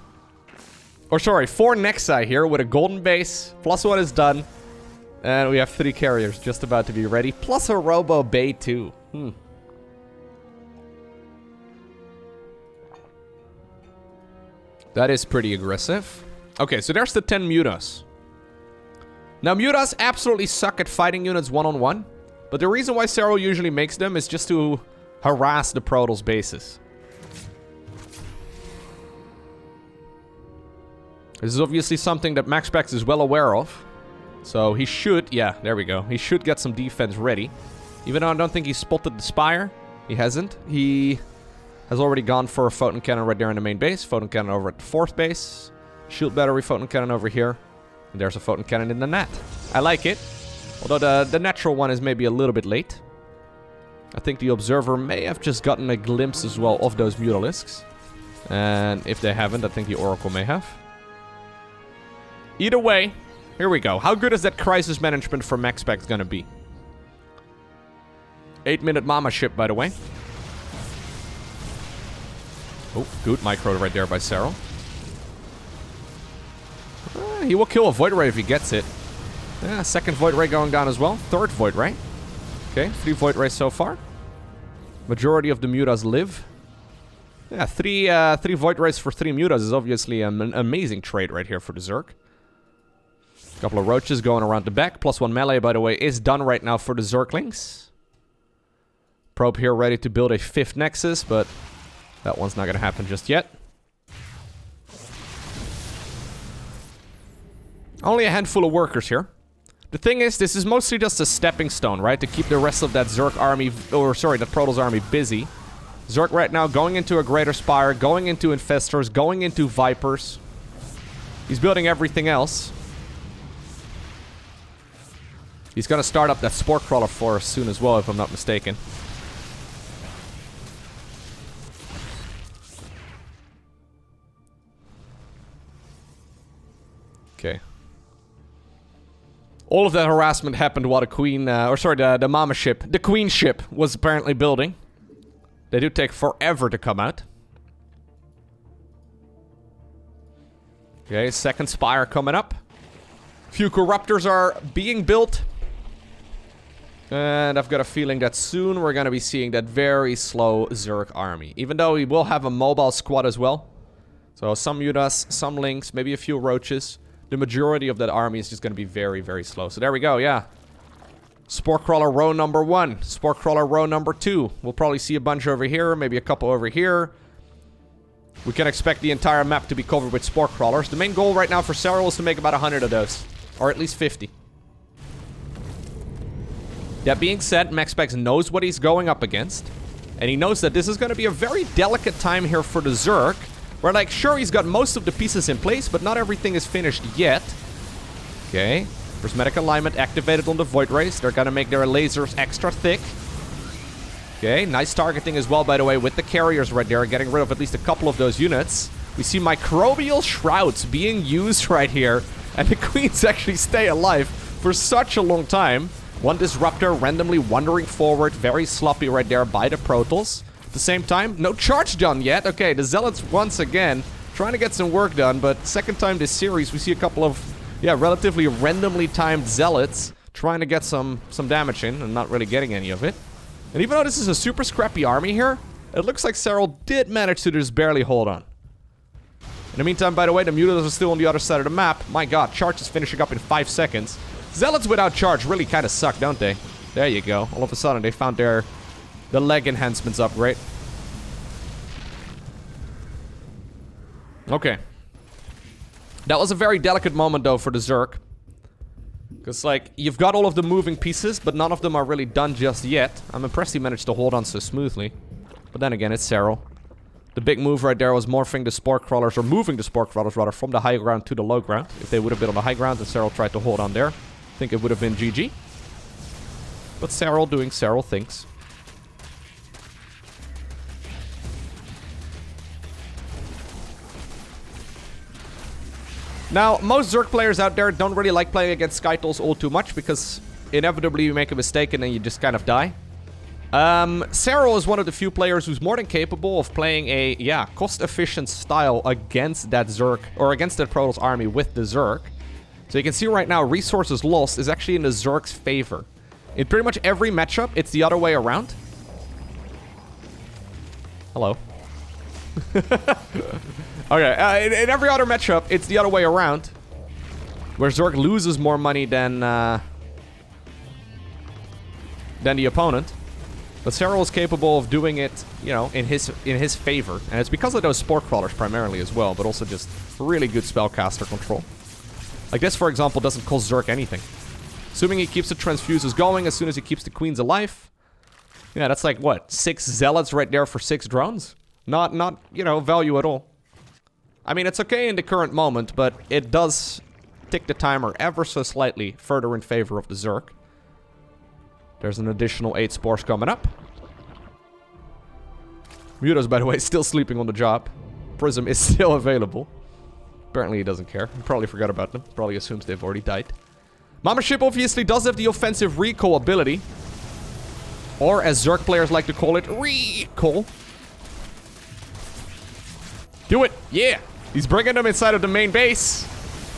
Speaker 1: Or sorry, 4 Nexi here with a golden base. +1 is done. And we have 3 carriers just about to be ready. Plus a Robo Bay too. That is pretty aggressive. Okay, so there's the 10 mutas. Now, mutas absolutely suck at fighting units one-on-one. But the reason why Serral usually makes them is just to harass the Protoss bases. This is obviously something that MaxPax is well aware of. So he should, yeah, there we go. He should get some defense ready. Even though I don't think he spotted the spire. He hasn't. He has already gone for a photon cannon right there in the main base. Photon cannon over at the 4th base. Shield battery, photon cannon over here. And there's a photon cannon in the net. I like it. Although the natural one is maybe a little bit late. I think the observer may have just gotten a glimpse as well of those Mutalisks. And if they haven't, I think the Oracle may have. Either way, here we go. How good is that crisis management for MaxPax gonna be? 8-minute Mama ship, by the way. Oh, good micro right there by Serral. He will kill a Void Ray if he gets it. Yeah, 2nd Void Ray going down as well. 3rd Void Ray. Okay, 3 Void Rays so far. Majority of the Mutas live. Yeah, 3 Void Rays for 3 Mutas is obviously an amazing trade right here for the Zerg. Couple of roaches going around the back. +1 melee, by the way, is done right now for the Zerglings. Probe here ready to build a 5th Nexus, but that one's not going to happen just yet. Only a handful of workers here. The thing is, this is mostly just a stepping stone, right? To keep the rest of that Zerg army, or sorry, the Protoss army busy. Zerg right now going into a Greater Spire, going into Infestors, going into Vipers. He's building everything else. He's going to start up that Spore Crawler for us soon as well, if I'm not mistaken. Okay. All of that harassment happened while the Queen, the Mama ship, the Queen ship, was apparently building. They do take forever to come out. Okay, 2nd Spire coming up. Few Corruptors are being built. And I've got a feeling that soon we're going to be seeing that very slow Zerg army. Even though we will have a mobile squad as well. So some Mutas, some Lynx, maybe a few Roaches. The majority of that army is just going to be very, very slow. So there we go, yeah. Spore Crawler row number 1. Spore Crawler row number 2. We'll probably see a bunch over here, maybe a couple over here. We can expect the entire map to be covered with Spore Crawlers. The main goal right now for Serral is to make about 100 of those. Or at least 50. That being said, MaxPax knows what he's going up against. And he knows that this is going to be a very delicate time here for the Zerg. Where, like, sure, he's got most of the pieces in place, but not everything is finished yet. Okay. Prismatic alignment activated on the Void Rays. They're gonna make their lasers extra thick. Okay, nice targeting as well, by the way, with the carriers right there, getting rid of at least a couple of those units. We see microbial shrouds being used right here, and the Queens actually stay alive for such a long time. One Disruptor randomly wandering forward, very sloppy right there by the Protoss. At the same time, no charge done yet. Okay, the Zealots once again trying to get some work done, but second time this series we see a couple of, yeah, relatively randomly timed Zealots trying to get some damage in and not really getting any of it. And even though this is a super scrappy army here, it looks like Serral did manage to just barely hold on. In the meantime, by the way, the Mutas are still on the other side of the map. My god, charge is finishing up in 5 seconds. Zealots without charge really kind of suck, don't they? There you go. All of a sudden, they found the leg enhancements upgrade. Okay. That was a very delicate moment, though, for the Zerg. Because, like, you've got all of the moving pieces, but none of them are really done just yet. I'm impressed he managed to hold on so smoothly. But then again, it's Serral. The big move right there was morphing the Spore Crawlers, or moving the Spore Crawlers, rather, from the high ground to the low ground. If they would have been on the high ground and Serral tried to hold on there, I think it would have been GG. But Serral doing Serral things. Now, most Zerg players out there don't really like playing against Skytools all too much, because inevitably you make a mistake and then you just kind of die. Serral is one of the few players who's more than capable of playing a, yeah, cost-efficient style against that Zerg, or against that Protoss army with the Zerg. So you can see right now, resources lost is actually in the Zerg's favor. In pretty much every matchup, it's the other way around. Hello. Okay, in every other matchup, it's the other way around. Where Zerg loses more money than the opponent. But Serral is capable of doing it, you know, in his favor. And it's because of those Spore Crawlers primarily as well, but also just really good spellcaster control. Like this, for example, doesn't cost Zerg anything. Assuming he keeps the transfuses going as soon as he keeps the queens alive. Yeah, that's like, what, 6 zealots right there for 6 drones? Not, you know, value at all. I mean, it's okay in the current moment, but it does tick the timer ever so slightly further in favor of the Zerg. There's an additional 8 spores coming up. Mutos, by the way, still sleeping on the job. Prism is still available. Apparently he doesn't care. He probably forgot about them. Probably assumes they've already died. Mama Ship obviously does have the offensive recall ability. Or, as Zerg players like to call it, recall. Do it! Yeah! He's bringing them inside of the main base.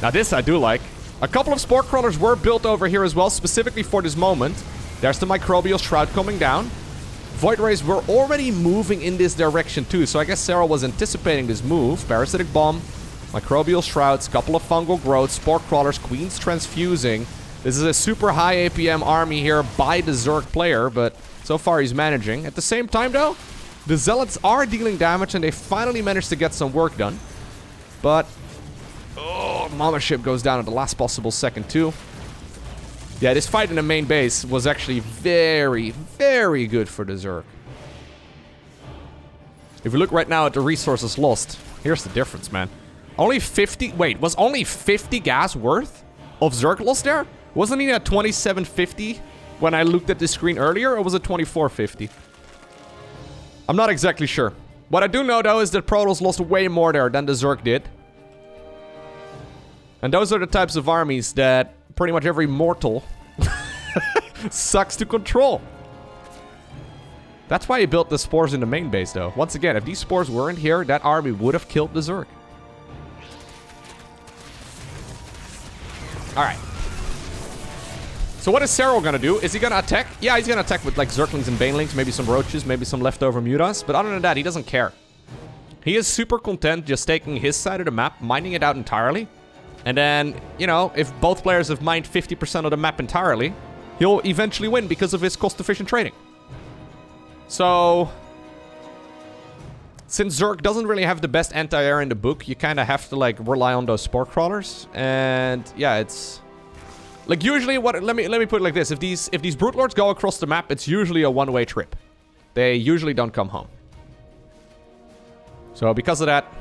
Speaker 1: Now this I do like. A couple of Spore Crawlers were built over here as well, specifically for this moment. There's the Microbial Shroud coming down. Void Rays were already moving in this direction too, so I guess Serral was anticipating this move. Parasitic Bomb, Microbial Shrouds, couple of Fungal Growths, Spore Crawlers, Queens transfusing. This is a super high APM army here by the Zerg player, but so far he's managing. At the same time though, the Zealots are dealing damage and they finally managed to get some work done. But, oh, Mama Ship goes down at the last possible second too. Yeah, this fight in the main base was actually very, very good for the Zerg. If we look right now at the resources lost, here's the difference, man. Only 50... Wait, was only 50 gas worth of Zerg lost there? Wasn't he at 2750 when I looked at the screen earlier, or was it 2450? I'm not exactly sure. What I do know, though, is that Protoss lost way more there than the Zerg did. And those are the types of armies that pretty much every mortal sucks to control. That's why he built the spores in the main base, though. Once again, if these spores weren't here, that army would have killed the Zerg. Alright. So what is Serral gonna do? Is he gonna attack? Yeah, he's gonna attack with like Zerglings and Banelings, maybe some Roaches, maybe some leftover Mutas. But other than that, he doesn't care. He is super content just taking his side of the map, mining it out entirely. And then, you know, if both players have mined 50% of the map entirely, he'll eventually win because of his cost-efficient trading. So, since Zerg doesn't really have the best anti-air in the book, you kind of have to, like, rely on those Spore Crawlers. And, yeah, it's... Like, usually, let me put it like this. If these Brute Lords go across the map, it's usually a one-way trip. They usually don't come home. So, because of that,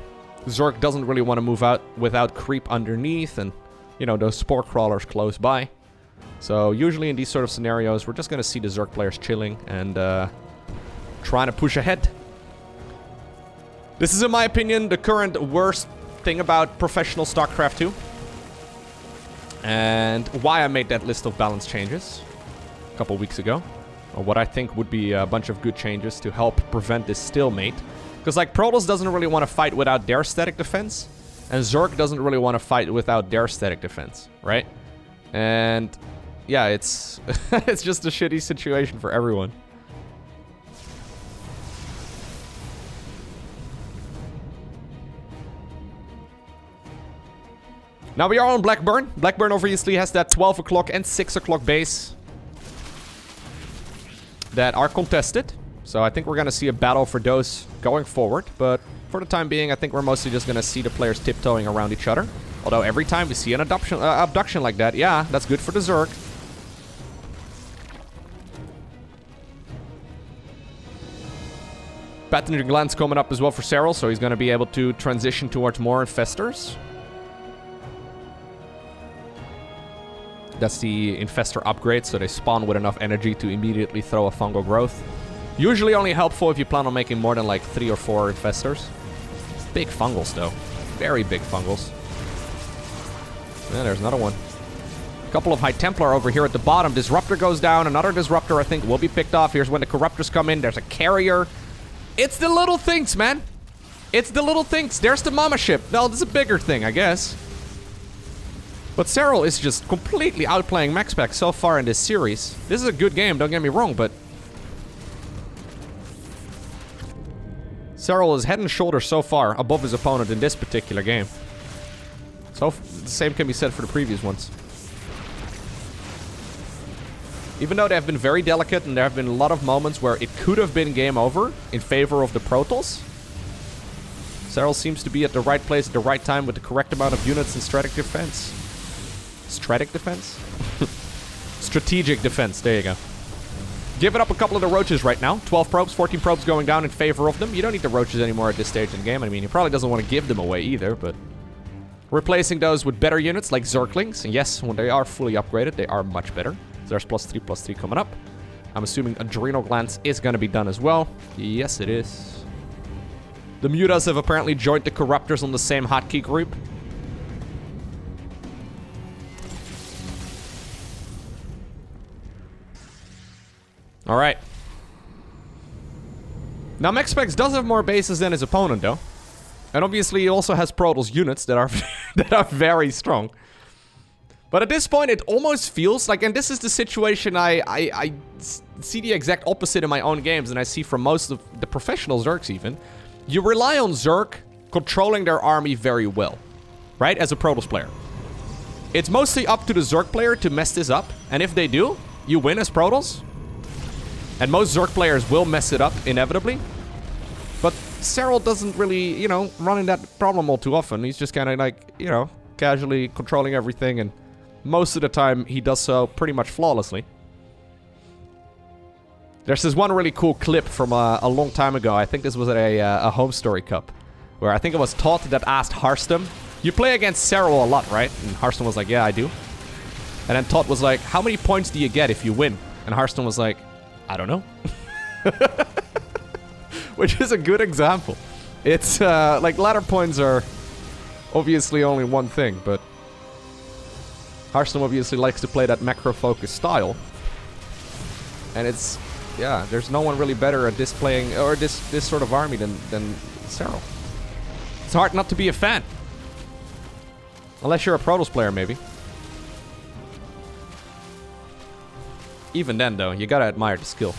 Speaker 1: Zerg doesn't really want to move out without creep underneath and, you know, those Spore Crawlers close by. So usually in these sort of scenarios, we're just going to see the Zerg players chilling and trying to push ahead. This is, in my opinion, the current worst thing about professional StarCraft 2. And why I made that list of balance changes a couple weeks ago. Or what I think would be a bunch of good changes to help prevent this stalemate. Because, like, Protoss doesn't really want to fight without their static defense. And Zerg doesn't really want to fight without their static defense, right? And, yeah, it's... it's just a shitty situation for everyone. Now we are on Blackburn. Blackburn obviously has that 12 o'clock and 6 o'clock base that are contested. So I think we're going to see a battle for those going forward. But for the time being, I think we're mostly just going to see the players tiptoeing around each other. Although every time we see an abduction like that, yeah, that's good for the Zerg. Pathogen Glands coming up as well for Serral, so he's going to be able to transition towards more Infestors. That's the Infestor upgrade, so they spawn with enough energy to immediately throw a Fungal Growth. Usually only helpful if you plan on making more than like 3 or 4 Infestors. Big Fungals though. Very big Fungals. Yeah, there's another one. A couple of High Templar over here at the bottom. Disruptor goes down. Another Disruptor I think will be picked off. Here's when the Corruptors come in. There's a Carrier. It's the little things, man. It's the little things. There's the Mama Ship. Well, this is a bigger thing, I guess. But Serral is just completely outplaying MaxPax so far in this series. This is a good game, don't get me wrong, but... Serral is head and shoulders so far above his opponent in this particular game. So, the same can be said for the previous ones. Even though they have been very delicate and there have been a lot of moments where it could have been game over in favor of the Protoss, Serral seems to be at the right place at the right time with the correct amount of units and strategic defense. Strategic defense? Strategic defense. There you go. Giving up a couple of the roaches right now. 12 probes, 14 probes going down in favor of them. You don't need the roaches anymore at this stage in the game. I mean, he probably doesn't want to give them away either, but... replacing those with better units like Zerglings. And yes, when they are fully upgraded, they are much better. So there's +3/+3 coming up. I'm assuming Adrenal Glands is going to be done as well. Yes, it is. The Mutas have apparently joined the Corruptors on the same hotkey group. Alright. Now, MaxPax does have more bases than his opponent, though. And obviously, he also has Protoss units that are that are very strong. But at this point, it almost feels like... and this is the situation I see the exact opposite in my own games, and I see from most of the professional Zergs even. You rely on Zerg controlling their army very well, right? As a Protoss player. It's mostly up to the Zerg player to mess this up. And if they do, you win as Protoss. And most Zerg players will mess it up, inevitably. But Serral doesn't really, you know, run in that problem all too often. He's just kind of like, you know, casually controlling everything. And most of the time, he does so pretty much flawlessly. There's this one really cool clip from a long time ago. I think this was at a Home Story Cup. Where I think it was Todd that asked Harstem, you play against Serral a lot, right? And Harstem was like, yeah, I do. And then Todd was like, how many points do you get if you win? And Harstem was like, I don't know. Which is a good example. It's, like, ladder points are obviously only one thing, but Harstem obviously likes to play that macro-focused style. And it's, yeah, there's no one really better at displaying, or this sort of army than Serral. It's hard not to be a fan. Unless you're a Protoss player, maybe. Even then, though, you gotta admire the skill.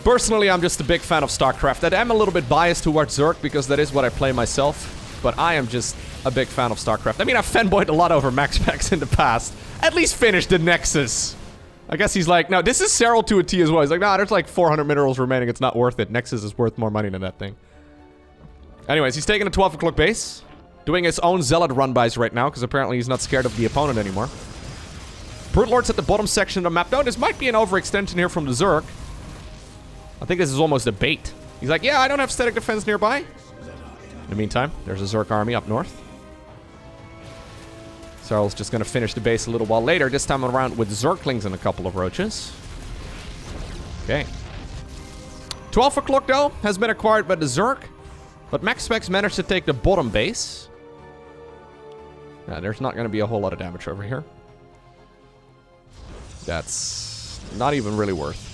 Speaker 1: Personally, I'm just a big fan of StarCraft. I am a little bit biased towards Zerg because that is what I play myself. But I am just a big fan of StarCraft. I mean, I've fanboyed a lot over MaxPax in the past. At least finish the Nexus. I guess he's like, no, this is Serral to a T as well. He's like, nah, there's like 400 minerals remaining. It's not worth it. Nexus is worth more money than that thing. Anyways, he's taking a 12 o'clock base. Doing his own Zealot run-bys right now because apparently he's not scared of the opponent anymore. Brute Lord's at the bottom section of the map. No, this might be an overextension here from the Zerg. I think this is almost a bait. He's like, yeah, I don't have static defense nearby. In the meantime, there's a Zerg army up north. Serral's just going to finish the base a little while later. This time around with Zerglings and a couple of roaches. Okay. 12 o'clock, though, has been acquired by the Zerg. But MaxPax managed to take the bottom base. Yeah, there's not going to be a whole lot of damage over here. That's not even really worth.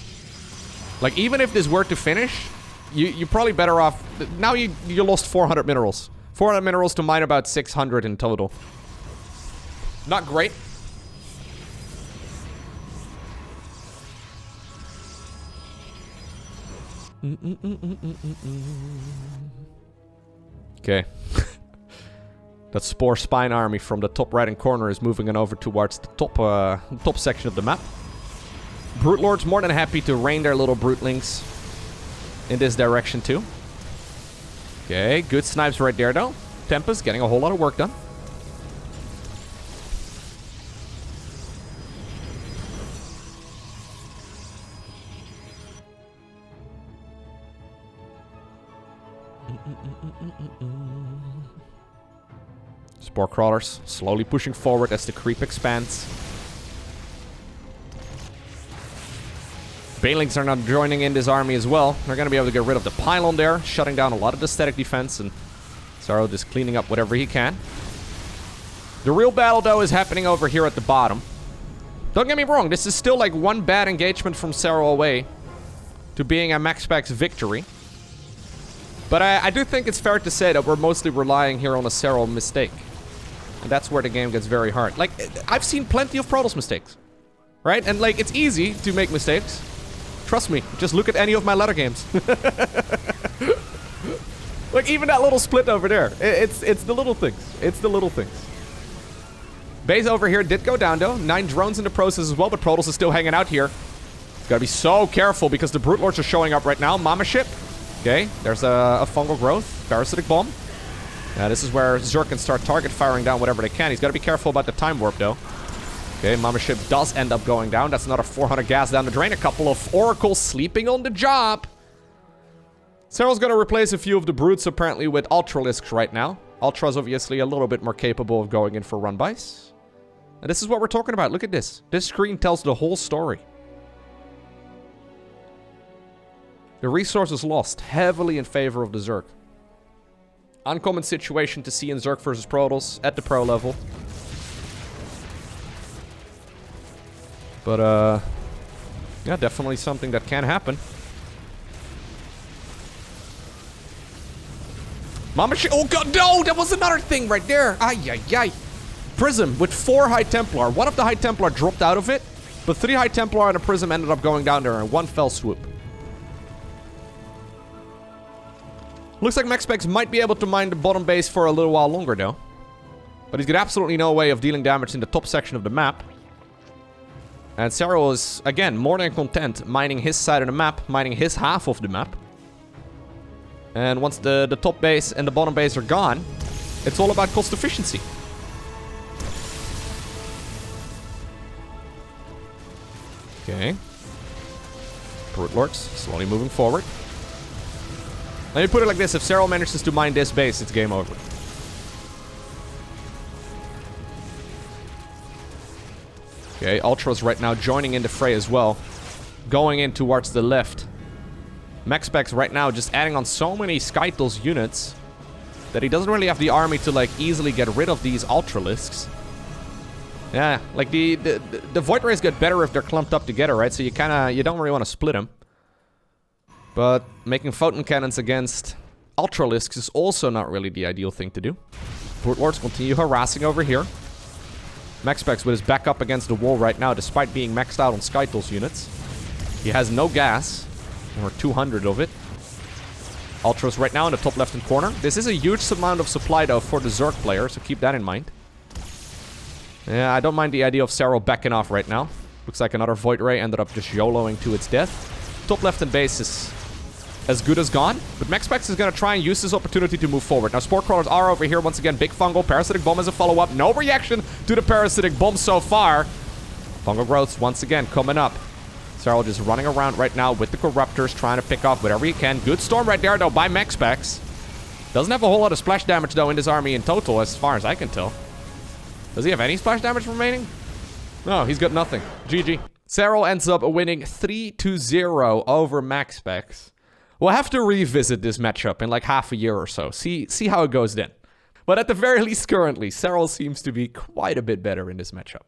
Speaker 1: Like, even if this were to finish, you're probably better off... now you lost 400 minerals. 400 minerals to mine about 600 in total. Not great. Okay. That Spore Spine army from the top right-hand corner is moving on over towards the top section of the map. Brute Lords more than happy to rain their little Brutelings in this direction too. Okay, good snipes right there though. Tempest getting a whole lot of work done. Spore Crawlers slowly pushing forward as the creep expands. Banelings are now joining in this army as well. They're going to be able to get rid of the pylon there, shutting down a lot of the static defense, and Serral just cleaning up whatever he can. The real battle, though, is happening over here at the bottom. Don't get me wrong, this is still like one bad engagement from Serral away to being a MaxPax victory. But I do think it's fair to say that we're mostly relying here on a Serral mistake. And that's where the game gets very hard. Like, I've seen plenty of Protoss mistakes. Right? And, like, it's easy to make mistakes. Trust me. Just look at any of my ladder games. Like, even that little split over there. It's the little things. It's the little things. Base over here did go down, though. 9 drones in the process as well, but Protoss is still hanging out here. Gotta be so careful because the Brute Lords are showing up right now. Mama ship. Okay, there's a fungal growth. Parasitic bomb. This is where Zerg can start target firing down whatever they can. He's gotta be careful about the time warp, though. Okay, Mama ship does end up going down. That's another 400 gas down the drain. A couple of Oracles sleeping on the job. Serral's gonna replace a few of the Brutes, apparently, with Ultralisks right now. Ultra's obviously a little bit more capable of going in for run-bys. And this is what we're talking about. Look at this. This screen tells the whole story. The resource is lost heavily in favor of the Zerg. Uncommon situation to see in Zerg versus Protoss at the pro level. But, yeah, definitely something that can happen. Mama shit. Oh, God, no! That was another thing right there. Ay, ay, ay. Prism with 4 High Templar. One of the High Templar dropped out of it, but 3 High Templar and a Prism ended up going down there in one fell swoop. Looks like MaxPax might be able to mine the bottom base for a little while longer, though. But he's got absolutely no way of dealing damage in the top section of the map. And Serral is, again, more than content mining his side of the map, mining his half of the map. And once the top base and the bottom base are gone, it's all about cost efficiency. Okay. Brute Lords slowly moving forward. Let me put it like this, if Serral manages to mine this base, it's game over. Okay, Ultra's right now joining in the fray as well. Going in towards the left. MaxPax right now just adding on so many Skytles units that he doesn't really have the army to, like, easily get rid of these Ultralisks. Yeah, like, the Void Rays get better if they're clumped up together, right? So you don't really want to split them. But making photon cannons against Ultralisks is also not really the ideal thing to do. Brute Lords continue harassing over here. MaxPax with his back up against the wall right now, despite being maxed out on Skytles units. He has no gas, or 200 of it. Ultras right now in the top left-hand corner. This is a huge amount of supply, though, for the Zerg player, so keep that in mind. Yeah, I don't mind the idea of Serral backing off right now. Looks like another Void Ray ended up just YOLOing to its death. Top left-hand base is as good as gone, but MaxPax is going to try and use this opportunity to move forward. Now, Spore Crawlers are over here once again. Big Fungal. Parasitic Bomb as a follow-up. No reaction to the Parasitic Bomb so far. Fungal Growths once again coming up. Serral just running around right now with the Corruptors, trying to pick off whatever he can. Good storm right there, though, by MaxPax. Doesn't have a whole lot of splash damage, though, in this army in total, as far as I can tell. Does he have any splash damage remaining? No, he's got nothing. GG. Serral ends up winning 3-0 over MaxPax. We'll have to revisit this matchup in like half a year or so. See how it goes then. But at the very least currently, Serral seems to be quite a bit better in this matchup.